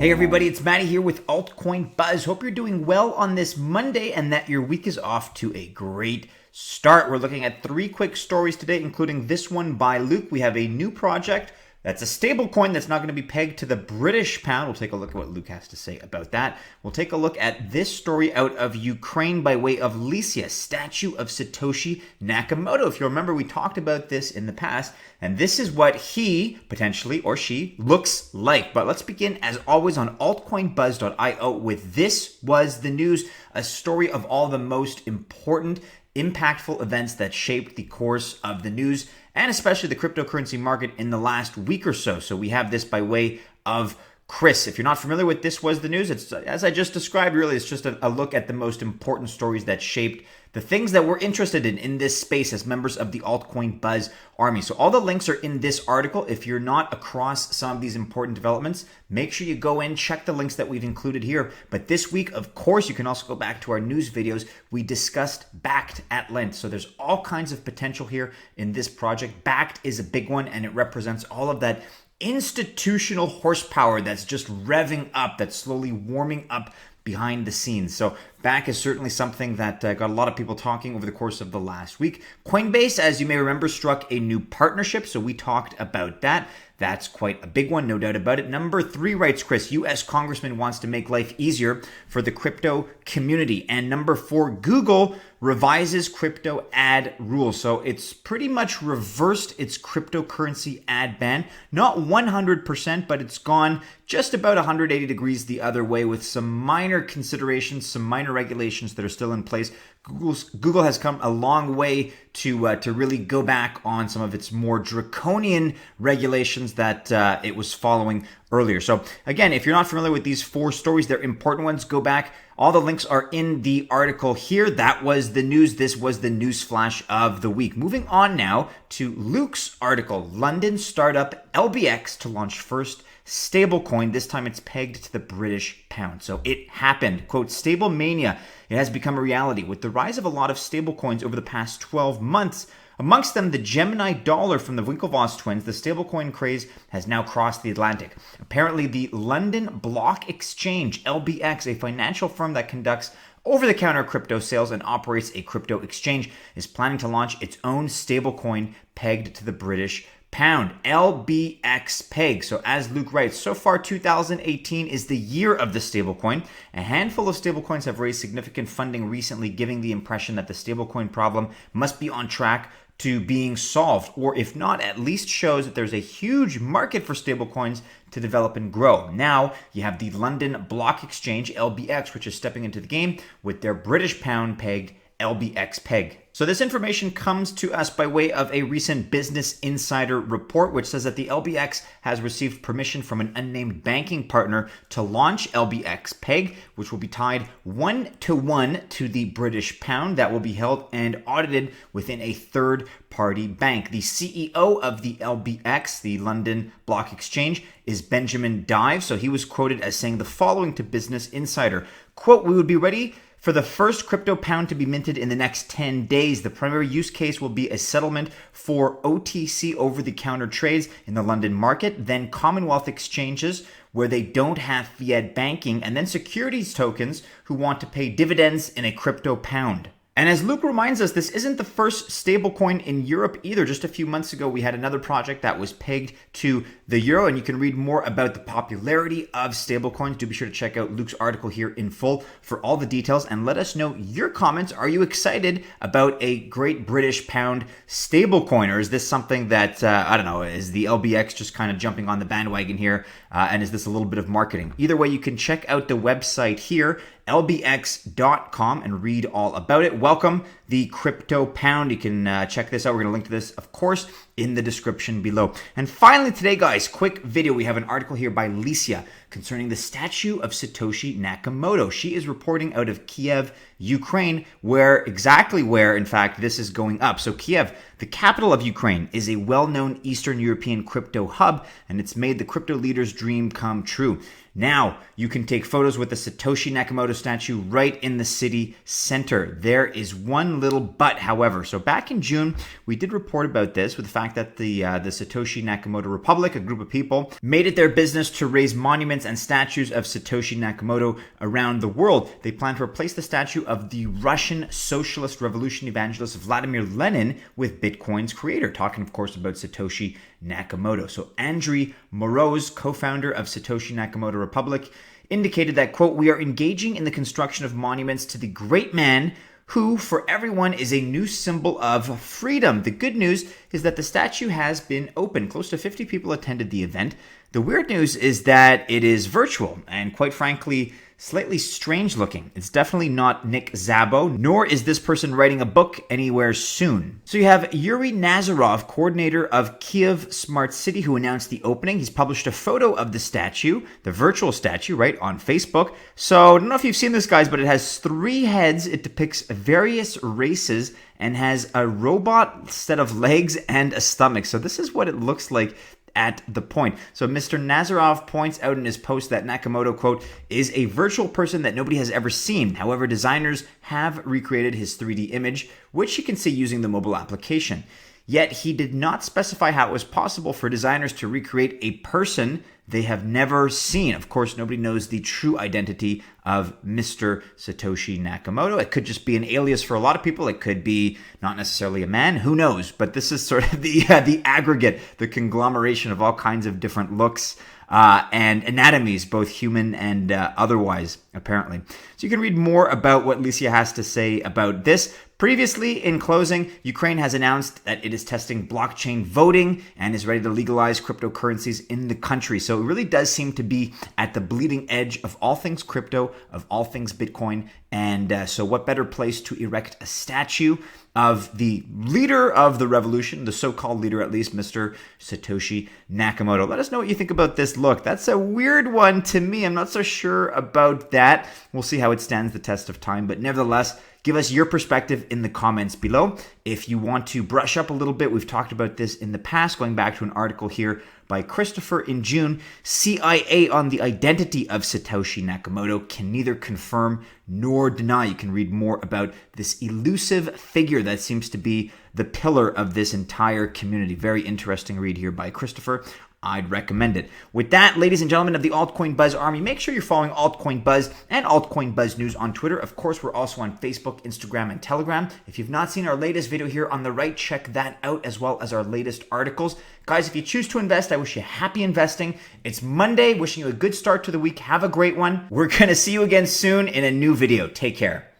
Hey everybody, it's Mattie here with Altcoin Buzz. Hope you're doing well on this Monday and that your week is off to a great start. We're looking at 3 quick stories today, including this one by Luke. We have a new project that's a stablecoin that's not going to be pegged to the British pound. We'll take a look at what Luke has to say about that. We'll take a look at this story out of Ukraine by way of Lysia, statue of Satoshi Nakamoto. If you remember, we talked about this in the past, and this is what he, potentially, or she, looks like. But let's begin, as always, on altcoinbuzz.io with This Was the News, a story of all the most important, impactful events that shaped the course of the news and especially the cryptocurrency market in the last week or so. So we have this by way of Chris. If you're not familiar with This Was the News, it's, as I just described, really, it's just a look at the most important stories that shaped the things that we're interested in this space as members of the Altcoin Buzz Army. So all the links are in this article. If you're not across some of these important developments, make sure you go in, check the links that we've included here. But this week, of course, you can also go back to our news videos. We discussed Bakkt at length. So there's all kinds of potential here in this project. Bakkt is a big one, and it represents all of that institutional horsepower that's just revving up, that's slowly warming up behind the scenes. So Bakkt is certainly something that got a lot of people talking over the course of the last week. Coinbase, as you may remember, struck a new partnership, so we talked about that. That's quite a big one, no doubt about it. Number 3, writes Chris, U.S. Congressman wants to make life easier for the crypto community. And number 4, Google revises crypto ad rules. So it's pretty much reversed its cryptocurrency ad ban. Not 100%, but it's gone just about 180 degrees the other way with some minor considerations, some minor regulations that are still in place. Google has come a long way to really go back on some of its more draconian regulations that it was following earlier. So again, if you're not familiar with these 4 stories, they're important ones. Go back. All the links are in the article here. That was the news. This was the news flash of the week. Moving on now to Luke's article, London startup LBX to launch first stablecoin. This time it's pegged to the British pound. So it happened. Quote, stable mania. It has become a reality with the rise of a lot of stablecoins over the past 12 months. Amongst them, the Gemini dollar from the Winklevoss twins, the stablecoin craze has now crossed the Atlantic. Apparently, the London Block Exchange, LBX, a financial firm that conducts over-the-counter crypto sales and operates a crypto exchange, is planning to launch its own stablecoin pegged to the British pound, LBX peg. So as Luke writes, so far 2018 is the year of the stablecoin. A handful of stablecoins have raised significant funding recently, giving the impression that the stablecoin problem must be on track to being solved, or if not, at least shows that there's a huge market for stablecoins to develop and grow. Now you have the London Block Exchange, LBX, which is stepping into the game with their British pound pegged LBX peg. So this information comes to us by way of a recent Business Insider report, which says that the LBX has received permission from an unnamed banking partner to launch LBX Peg, which will be tied 1-to-1 to the British pound that will be held and audited within a third-party bank. The CEO of the LBX, the London Block Exchange, is Benjamin Dive. So he was quoted as saying the following to Business Insider, quote, we would be ready for the first crypto pound to be minted in the next 10 days. The primary use case will be a settlement for OTC over-the-counter trades in the London market, then Commonwealth exchanges where they don't have fiat banking, and then securities tokens who want to pay dividends in a crypto pound. And as Luke reminds us, this isn't the first stablecoin in Europe either. Just a few months ago, we had another project that was pegged to the euro, and you can read more about the popularity of stablecoins. Do be sure to check out Luke's article here in full for all the details, and let us know your comments. Are you excited about a Great British Pound stablecoin, or is this something that, I don't know, is the LBX just kind of jumping on the bandwagon here, and is this a little bit of marketing? Either way, you can check out the website here, lbx.com, and read all about it. Welcome, the crypto pound. You can check this out. We're going to link to this, of course, in the description below. And finally today, guys, quick video. We have an article here by Lysia concerning the statue of Satoshi Nakamoto. She is reporting out of Kiev, Ukraine, exactly where, in fact, this is going up. So Kiev, the capital of Ukraine, is a well-known Eastern European crypto hub, and it's made the crypto leader's dream come true. Now, you can take photos with the Satoshi Nakamoto statue right in the city center. There is one little but, however. So back in June, we did report about this with the fact that the Satoshi Nakamoto Republic, a group of people, made it their business to raise monuments and statues of Satoshi Nakamoto around the world. They plan to replace the statue of the Russian Socialist Revolution evangelist Vladimir Lenin with Bitcoin's creator, talking, of course, about Satoshi Nakamoto. So Andriy Moroz, co-founder of Satoshi Nakamoto Republic, indicated that, quote, "We are engaging in the construction of monuments to the great man who, for everyone, is a new symbol of freedom." The good news is that the statue has been open. Close to 50 people attended the event. The weird news is that it is virtual and, quite frankly, slightly strange looking. It's definitely not Nick Szabo, nor is this person writing a book anywhere soon. So you have Yuri Nazarov, coordinator of Kiev Smart City, who announced the opening. He's published a photo of the statue, the virtual statue, right, on Facebook. So I don't know if you've seen this, guys, but it has 3 heads. It depicts various races and has a robot set of legs and a stomach. So this is what it looks like at the point. So Mr. Nazarov points out in his post that Nakamoto, quote, "is a virtual person that nobody has ever seen. However, designers have recreated his 3D image, which you can see using the mobile application. Yet he did not specify how it was possible for designers to recreate a person they have never seen." Of course, nobody knows the true identity of Mr. Satoshi Nakamoto. It could just be an alias for a lot of people. It could be not necessarily a man. Who knows? But this is sort of the aggregate, the conglomeration of all kinds of different looks and anatomies, both human and otherwise, apparently. So you can read more about what Licia has to say about this. Previously, in closing, Ukraine has announced that it is testing blockchain voting and is ready to legalize cryptocurrencies in the country. So it really does seem to be at the bleeding edge of all things crypto, of all things Bitcoin. And so what better place to erect a statue of the leader of the revolution, the so-called leader at least, Mr. Satoshi Nakamoto. Let us know what you think about this look. That's a weird one to me. I'm not so sure about that. We'll see how it stands the test of time. But nevertheless, give us your perspective in the comments below. If you want to brush up a little bit, we've talked about this in the past, going back to an article here by Christopher in June. CIA on the identity of Satoshi Nakamoto can neither confirm nor deny. You can read more about this elusive figure that seems to be the pillar of this entire community. Very interesting read here by Christopher. I'd recommend it. With that, ladies and gentlemen of the Altcoin Buzz Army, make sure you're following Altcoin Buzz and Altcoin Buzz News on Twitter. Of course, we're also on Facebook, Instagram, and Telegram. If you've not seen our latest video here on the right, check that out, as well as our latest articles. Guys, if you choose to invest, I wish you happy investing. It's Monday, wishing you a good start to the week. Have a great one. We're going to see you again soon in a new video. Take care.